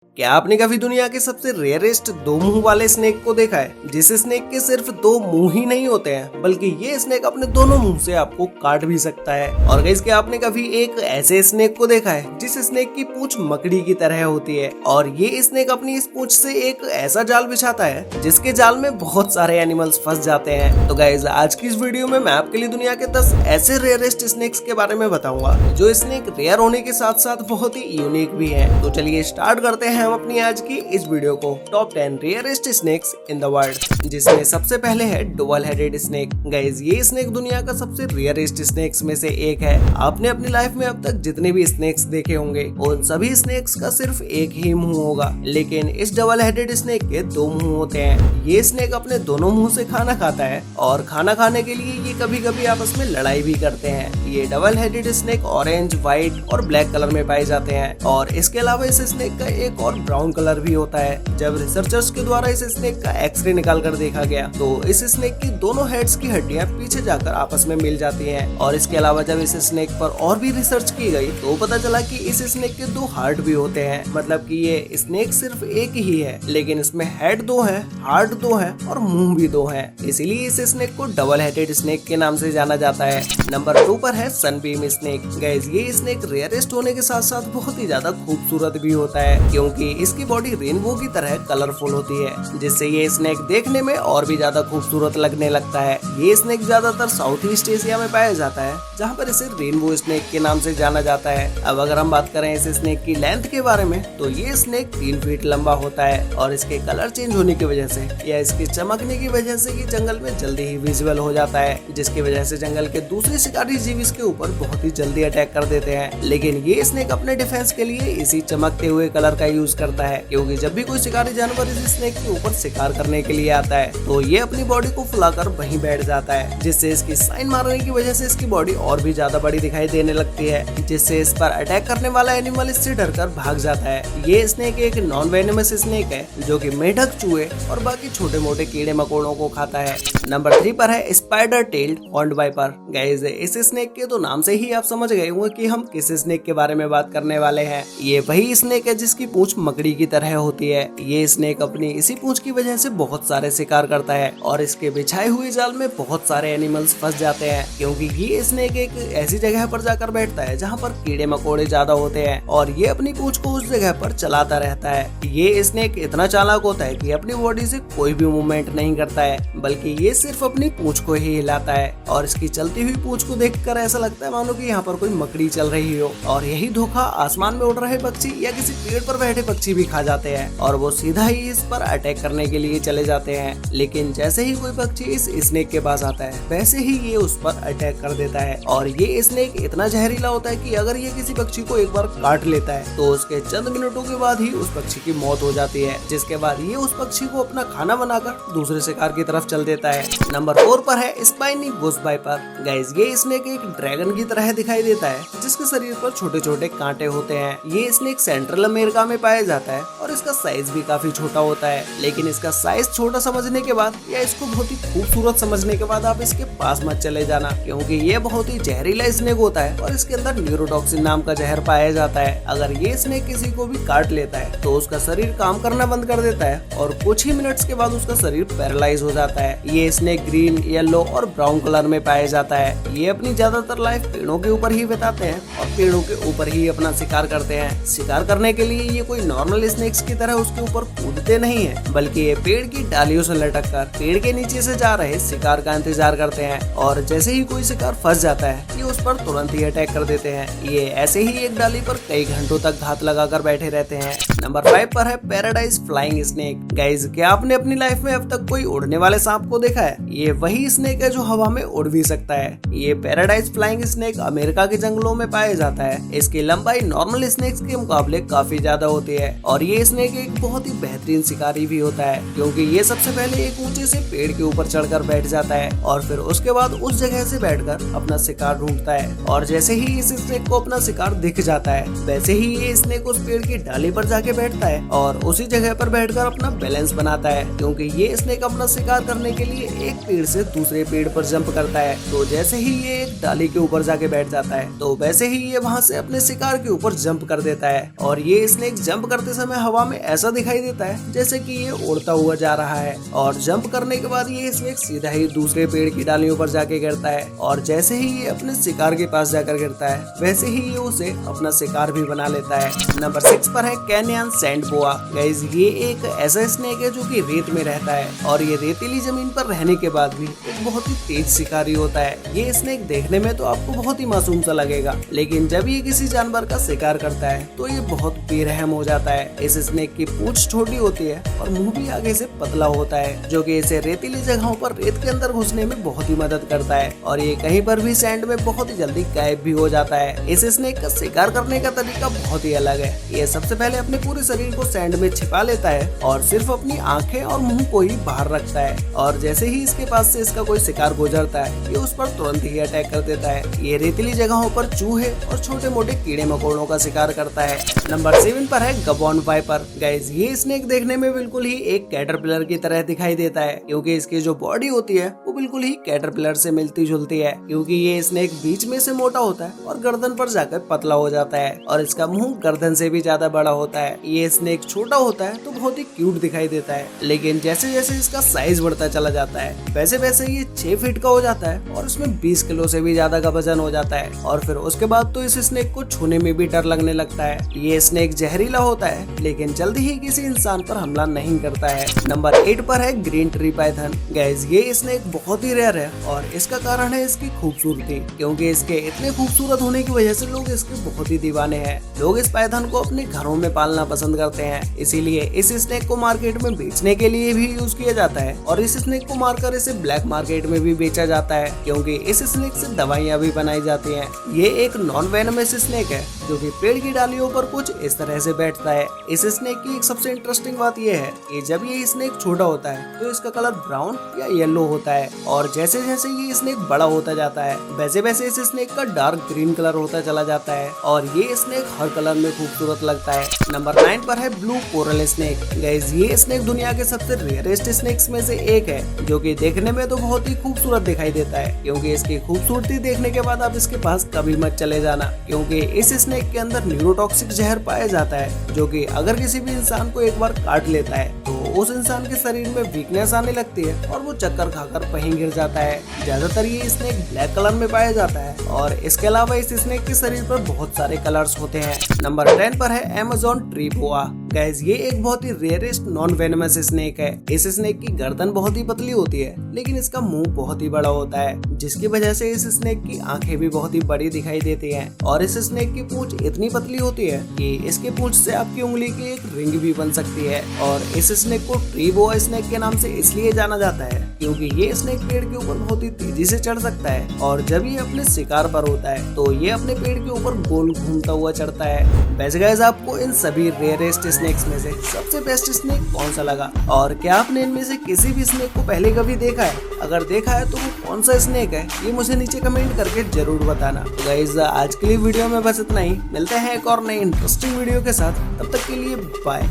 क्या आपने कभी दुनिया के सबसे रेयरेस्ट दो मुंह वाले स्नेक को देखा है, जिस स्नेक के सिर्फ दो मुंह ही नहीं होते हैं बल्कि ये स्नेक अपने दोनों मुंह से आपको काट भी सकता है। और गाइस, क्या आपने कभी एक ऐसे स्नेक को देखा है जिस स्नेक की पूंछ मकड़ी की तरह होती है और ये स्नेक अपनी इस पूंछ से एक ऐसा जाल बिछाता है जिसके जाल में बहुत सारे एनिमल्स फंस जाते हैं। तो गाइस, आज की इस वीडियो में मैं आपके लिए दुनिया के 10 ऐसे रेयरेस्ट स्नेक्स के बारे में बताऊंगा जो स्नेक रेयर होने के साथ साथ बहुत ही यूनिक भी है। तो चलिए स्टार्ट करते हैं हम अपनी आज की इस वीडियो को। Top 10 rarest snakes in the world, जिसमें सबसे पहले है डबल हेडेड स्नेक। गाइस, ये स्नेक दुनिया का सबसे रेयरेस्ट स्नेक्स में से एक है। आपने अपनी लाइफ में अब तक जितने भी स्नेक्स देखे होंगे उन सभी स्नेक्स का सिर्फ एक ही मुंह होगा, लेकिन इस डबल हेडेड स्नेक के दो मुंह होते हैं। ये स्नेक अपने दोनों मुंह से खाना खाता है और खाना खाने के लिए ये कभी कभी आपस में लड़ाई भी करते हैं। ये double headed snake orange, white और ब्लैक कलर में पाए जाते हैं और इसके अलावा इस स्नेक का एक और ब्राउन कलर भी होता है। जब रिसर्चर्स के द्वारा इस स्नेक का एक्सरे निकाल कर देखा गया तो इस स्नेक की दोनों हेड्स की हड्डियां पीछे जाकर आपस में मिल जाती हैं। और इसके अलावा जब इस स्नेक पर और भी रिसर्च की गई तो पता चला कि इस स्नेक के दो हार्ट भी होते हैं। मतलब कि ये स्नेक सिर्फ एक ही है लेकिन इसमें हेड दो है, हार्ट दो है और मुंह भी दो है। इसीलिए इस स्नेक को डबल हेडेड स्नेक के नाम से जाना जाता है। नंबर 2 पर है सनबीम स्नेक। गाइस, ये स्नेक रेयरेस्ट होने के साथ साथ बहुत ही ज्यादा खूबसूरत भी होता है क्योंकि इसकी बॉडी रेनबो की तरह कलरफुल होती है, जिससे ये स्नेक देखने में और भी ज्यादा खूबसूरत लगने लगता है। ये स्नेक ज्यादातर साउथ ईस्ट एशिया में पाया जाता है, जहाँ पर इसे रेनबो स्नेक के नाम से जाना जाता है। अब अगर हम बात करें इस स्नेक की लेंथ के बारे में तो ये स्नेक 3 फीट लंबा होता है और इसके कलर चेंज होने की वजह से या इसके चमकने की वजह से ये जंगल में जल्दी ही विजिबल हो जाता है, जिसकी वजह से जंगल के दूसरे शिकारी जीव इसके ऊपर बहुत ही जल्दी अटैक कर देते हैं। लेकिन ये स्नेक अपने डिफेंस के लिए इसी चमकते हुए कलर का यूज करता है, क्योंकि जब भी कोई शिकारी जानवर इस स्नेक के ऊपर शिकार करने के लिए आता है तो ये अपनी बॉडी को फुलाकर वहीं बैठ जाता है, जिससे इसकी साइन मारने की वजह से इसकी बॉडी और भी ज्यादा बड़ी दिखाई देने लगती है, जिससे इस पर अटैक करने वाला एनिमल इससे डरकर भाग जाता है। ये स्नेक एक नॉन वेनेमस स्नेक है जो कि मेढक, चूहे और बाकी छोटे मोटे कीड़े मकोड़ों को खाता है। नंबर 3 पर है spider tailed horned viper. Guys, इस स्नेक के तो नाम से ही आप समझ गए होंगे कि हम किस स्नेक के बारे में बात करने वाले हैं। ये वही स्नेक है जिसकी पूंछ मकड़ी की तरह होती है। ये स्नेक अपनी इसी पूंछ की वजह से बहुत सारे शिकार करता है और इसके बिछाए हुए जाल में बहुत सारे एनिमल्स फंस जाते हैं, क्योंकि ये स्नेक एक ऐसी जगह पर जाकर बैठता है जहाँ पर कीड़े मकोड़े ज्यादा होते हैं और ये अपनी पूंछ को उस जगह पर चलाता रहता है। ये स्नेक इतना चालाक होता है कि अपनी बॉडी से कोई भी मूवमेंट नहीं करता है, बल्कि ये सिर्फ अपनी पूंछ को ही हिलाता है और इसकी चलती हुई पूंछ को देखकर ऐसा लगता है मानो कि यहाँ पर कोई मकड़ी चल रही हो। और यही धोखा आसमान में उड़ रहे पक्षी या किसी पेड़ पर बैठे पक्षी भी खा जाते हैं और वो सीधा ही इस पर अटैक करने के लिए चले जाते हैं। लेकिन जैसे ही कोई पक्षी इस स्नेक के पास आता है वैसे ही ये उस पर अटैक कर देता है। और ये स्नेक इतना जहरीला होता है कि अगर ये किसी पक्षी को एक बार काट लेता है तो उसके चंद मिनटों के बाद ही उस पक्षी की मौत हो जाती है, जिसके बाद ये उस पक्षी को अपना खाना बनाकर दूसरे शिकार की तरफ चल देता है। नंबर 4 पर है स्पाइनी बुश वाइपर। गाइस, ये स्नेक एक ड्रैगन की तरह दिखाई देता है जिसके शरीर पर छोटे छोटे कांटे होते हैं। ये स्नेक सेंट्रल अमेरिका में पाया जाता है और इसका साइज भी काफी छोटा होता है। लेकिन इसका साइज छोटा समझने के बाद या इसको बहुत ही खूबसूरत समझने के बाद आप इसके पास मत चले जाना, क्योंकि ये बहुत ही जहरीला स्नेक होता है और इसके अंदर न्यूरोटॉक्सिन नाम का जहर पाया जाता है। अगर ये स्नेक किसी को भी काट लेता है तो उसका शरीर काम करना बंद कर देता है और कुछ ही मिनट्स के बाद उसका शरीर पैरालाइज हो जाता है। ये स्नेक ग्रीन, येलो और ब्राउन कलर में पाया जाता है। ये अपनी ज्यादातर लाइफ पेड़ों के ऊपर ही बिताते हैं और पेड़ों के ऊपर ही अपना शिकार करते हैं। शिकार करने के लिए ये कोई नॉर्मल स्नेक्स की तरह उसके ऊपर कूदते नहीं है, बल्कि ये पेड़ की डालियों से लटक कर पेड़ के नीचे से जा रहे शिकार का इंतजार करते हैं और जैसे ही कोई शिकार फंस जाता है ये उस पर तुरंत ही अटैक कर देते हैं। ये ऐसे ही एक डाली पर कई घंटों तक घात लगाकर बैठे रहते हैं। नंबर 5 पर है पैराडाइज फ्लाइंग स्नेक। गाइस, क्या आपने अपनी लाइफ में अब तक कोई उड़ने वाले सांप को देखा है? ये वही स्नेक है जो हवा में उड़ भी सकता है। ये पैराडाइज फ्लाइंग स्नेक अमेरिका के जंगलों में पाया जाता है। इसकी लंबाई नॉर्मल स्नेक्स के मुकाबले काफी ज्यादा होती है और ये स्नेक एक बहुत ही बेहतरीन शिकारी भी होता है, क्योंकि ये सबसे पहले एक ऊंचे से पेड़ के ऊपर चढ़कर बैठ जाता है और फिर उसके बाद उस जगह से बैठकर अपना शिकार ढूंढता है। और जैसे ही इस स्नेक को अपना शिकार दिख जाता है वैसे ही ये स्नेक उस पेड़ की डाली पर जाके बैठता है और उसी जगह पर बैठकर अपना बैलेंस बनाता है, क्योंकि ये स्नेक अपना शिकार करने के लिए एक पेड़ से दूसरे पेड़ पर जंप करता है। तो जैसे ही ये एक डाली के ऊपर जाके बैठ जाता है तो वैसे ही ये वहाँ से अपने शिकार के ऊपर जंप कर देता है और ये स्नेक जंप करते समय हवा में ऐसा दिखाई देता है जैसे कि ये उड़ता हुआ जा रहा है और जंप करने के बाद ये स्नेक सीधा ही दूसरे पेड़ की डालियों पर जाके गिरता है और जैसे ही ये अपने शिकार के पास जाकर गिरता है वैसे ही ये उसे अपना शिकार भी बना लेता है। नंबर 6 पर है कैनियन सैंड बोआ। गाइस ये एक ऐसा स्नेक है जो कि रेत में रहता है और ये रेतीली जमीन पर रहने के बाद भी एक बहुत ही तेज शिकारी होता है। ये स्नेक देखने में तो आपको बहुत ही मासूम सा लगेगा, लेकिन जब ये किसी जानवर का शिकार करता है तो ये बहुत बेरहम हो जाता है। इस स्नेक की पूंछ छोटी होती है और मुंह भी आगे से पतला होता है जो कि इसे रेतीली जगहों पर रेत के अंदर घुसने में बहुत ही मदद करता है और ये कहीं पर भी सैंड में बहुत ही जल्दी गायब भी हो जाता है। इस स्नेक का शिकार करने का तरीका बहुत ही अलग है। ये सबसे पहले अपने पूरे शरीर को सैंड में छिपा लेता है और सिर्फ अपनी आंखें और मुंह को ही बाहर रखता है और जैसे ही इसके पास से इसका कोई शिकार गुजरता है ये उस पर तुरंत ही अटैक कर देता है। ये रेतीली जगहों पर चूहे और छोटे मोटे कीड़े मकोड़ों का शिकार करता है। नंबर 7 पर है गबॉन वाइपर। गाइस ये स्नेक देखने में बिल्कुल ही एक कैटरपिलर की तरह दिखाई देता है क्योंकि इसकी जो बॉडी होती है वो बिल्कुल ही कैटरपिलर से मिलती जुलती है क्योंकि ये स्नेक बीच में से मोटा होता है और गर्दन पर जाकर पतला हो जाता है और इसका मुंह गर्दन से भी ज्यादा बड़ा होता है। ये स्नेक छोटा होता है तो बहुत ही क्यूट दिखाई देता है, लेकिन जैसे जैसे इसका साइज बढ़ता चला जाता है वैसे वैसे ये 6 फीट का हो जाता है और इसमें 20 किलो से भी ज्यादा का वजन हो जाता है और फिर उसके बाद तो इस स्नेक को छूने में भी डर लगने लगता है। ये स्नेक जहरीला होता है लेकिन जल्दी ही किसी इंसान पर हमला नहीं करता है। नंबर 8 पर है ग्रीन ट्री पाइथन। गाइस ये स्नेक बहुत ही रेयर है और इसका कारण है इसकी खूबसूरती, क्योंकि इसके इतने खूबसूरत होने की वजह से लोग इसके बहुत ही दीवाने हैं। लोग इस पाइथन को अपने घरों में पालना पसंद करते हैं, इसीलिए इस स्नेक को मार्केट में बेचने के लिए भी यूज किया जाता है और इस स्नेक को मारकर इसे ब्लैक मार्केट में भी बेचा जाता है क्योंकि इस स्नेक से दवाइयाँ भी बनाई जाती हैं। ये एक नॉन वेनमस स्नेक है जो कि पेड़ की डालियों पर कुछ इस तरह से बैठता है। इस स्नेक की एक सबसे इंटरेस्टिंग बात यह है कि जब ये स्नेक छोटा होता है तो इसका कलर ब्राउन या येलो होता है और जैसे जैसे ये स्नेक बड़ा होता जाता है वैसे वैसे इस स्नेक का डार्क ग्रीन कलर होता चला जाता है और ये स्नेक हर कलर में खूबसूरत लगता है। नंबर 9 पर है ब्लू कोरल स्नेक। गाइस ये स्नेक दुनिया के सबसे रेयरेस्ट स्नेक्स में से एक है जो कि देखने में तो बहुत ही खूबसूरत दिखाई देता है क्योंकि इसकी खूबसूरती देखने के बाद आप इसके पास कभी मत चले जाना क्योंकि इस स्नेक के अंदर न्यूरोटॉक्सिक जहर पाया जाता है जो कि अगर किसी भी इंसान को एक बार काट लेता है तो उस इंसान के शरीर में वीकनेस आने लगती है और वो चक्कर खाकर कहीं गिर जाता है। ज्यादातर ये स्नेक ब्लैक कलर में पाया जाता है और इसके अलावा इस स्नेक के शरीर पर बहुत सारे कलर्स होते हैं। नंबर 10 पर है अमेज़न ट्री बोआ। गाइस ये एक बहुत ही रेयरेस्ट नॉन वेनमस स्नेक है। इस स्नेक की गर्दन बहुत ही पतली होती है लेकिन इसका मुंह बहुत ही बड़ा होता है जिसकी वजह से इस स्नेक की आंखें भी बहुत ही बड़ी दिखाई देती हैं और इस स्नेक की पूंछ इतनी पतली होती है कि इसके पूंछ से आपकी उंगली की एक रिंग भी बन सकती है और इस स्नेक को ट्री बोआ स्नेक के नाम से इसलिए जाना जाता है क्योंकि ये स्नेक पेड़ के ऊपर बहुत ही तेजी से चढ़ सकता है और जब ये अपने शिकार पर होता है तो ये अपने पेड़ के ऊपर गोल घूमता हुआ चढ़ता है। वैसे गाइस आपको इन सभी रेयरेस्ट स्नेक्स में से सबसे बेस्ट स्नेक कौन सा लगा और क्या आपने इनमें से किसी भी स्नेक को पहले कभी देखा है? अगर देखा है तो वो कौन सा स्नेक है ये मुझे नीचे कमेंट करके जरूर बताना। तो गाइस आज के लिए वीडियो में बस इतना ही, मिलते हैं एक और नई इंटरेस्टिंग वीडियो के साथ, तब तक के लिए बाय।